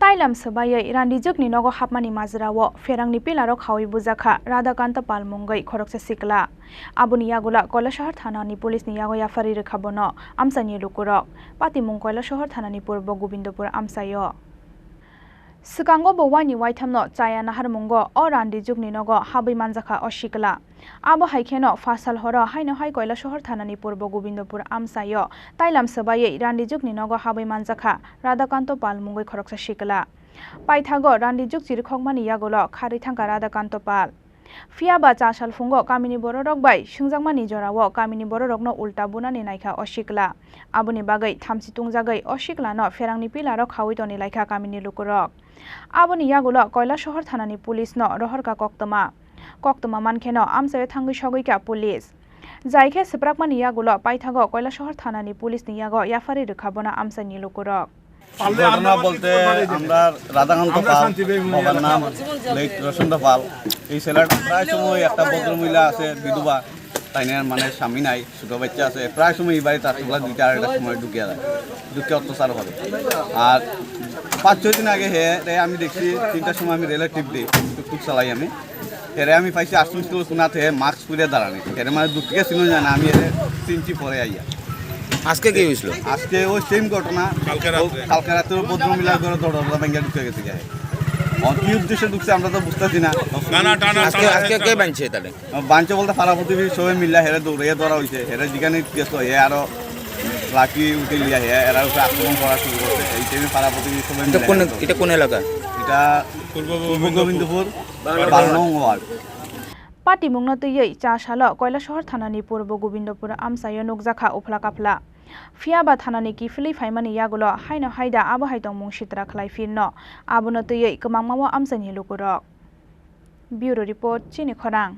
Tailam Swbaiwi Randijwkni Nogo Habmani Manjrao Pherangni Pillaro Khawi Bujakha Radha Kanta Palmungai Khoroksa Sikla Abuni Yagula Koila Shahar Thanani Police ni Yago Yafari Rekhabono Amsani Lukurok Patimung Koila Shahar Thanani Purbo Gobindopur Amsayo Sukango Bowani Waitamno Chaya Naharmungo or Randijwkni Nogo Habi Manjaka Oshikla Abo Haikeno Fasal Horo Haino Hai Koila Shahar Thanani Purbo Gobindopur Amsayo Tailam Swbaiwi Randijwkni Nogo Habi Manjaka Radha Kanta Palmungai Khoroksa Sikla Paithago Randijwk Chirikhokmani Yagolo Khari Thangka Radha Kanta Pal Fiaba Chasal Fungo Kamini Bororok Bai Shungjakmani Jorawo Kamini Bororokno Ulta Bunani Naikha Oshikla Abuni Bagai Thamsi Tungjagai Oshikla no Pherangni Pillaro Khawi Toni Laikha Kamini Lukurok Abuni Yagulo Koila Shahar Thanani Police no Rohorka Koktama Mankheno Amsayo Thangi Shogoika Police Jaikhe Seprakmani Yagulo Paithago Koila Shahar Thanani Police ni Yago Yafari Rekhabona Amsani Lukurok ঘটনা বলতে আমরা রাধাকান্ত পাল বাবার নাম late রসুন্দর পাল এই ছেলেটা প্রায় সময় একটা ভদ্রমহিলা আছে বিধবা তাইনের মানে স্বামী নাই ছোট বাচ্চা আছে প্রায় সময় এই বাড়িতে রাত্রিবেলা 2টা 2:30টার সময় ঢুকিয়ে যায় ঢুকে অত্যাচার করে আর 5-6 দিন আগে আমি দেখছি 3টার সময় আমি রিলেটিভ দিই টুকটুক চালাই আমি আমি পাইছি আশ্রম স্কুল কোনাতে মাস্ক পরে দাঁড়ানি মানে দূর থেকে চিনো যায় না আমি চিনছি পরে আইয়া আজকে কি হইছিল আজকে ওই সেম ঘটনা কালকে রাতে ভদ্রমহিলার ঘরে দরজা ভেঙে ঢুকে গেছে কি উদ্দেশ্যে ঢুকছে আমরা তো বুঝতেছি না আজকে কে বানছে তাহলে বানছে বলতে পাড়া প্রতিবেশী সবাই মিললে হেরে দৌড়িয়ে ধরা হয়েছে হেরে যেখানে গেছো আরো লাঠি উঠে লিয়া এরা উপরে আক্রমণ করা শুরু করছে এই টাইমে পাড়া প্রতিবেশী সবাই এটা কোন এলাকা এটা পূর্ব গোবিন্দপুর 12 নং word Patimung no tuyei chasalo Koila Shahar Thanani Purbo Gobindopur Amsayo Bujakha Ufla Kapla Fiaba Thanani Kifli Faimani Yagulo Haino Haida Abo Haitong Mungshitra Khlai Finno Abo no tuyei Kemangmawo Amsani Lukurok Bureau Report Chini Khorang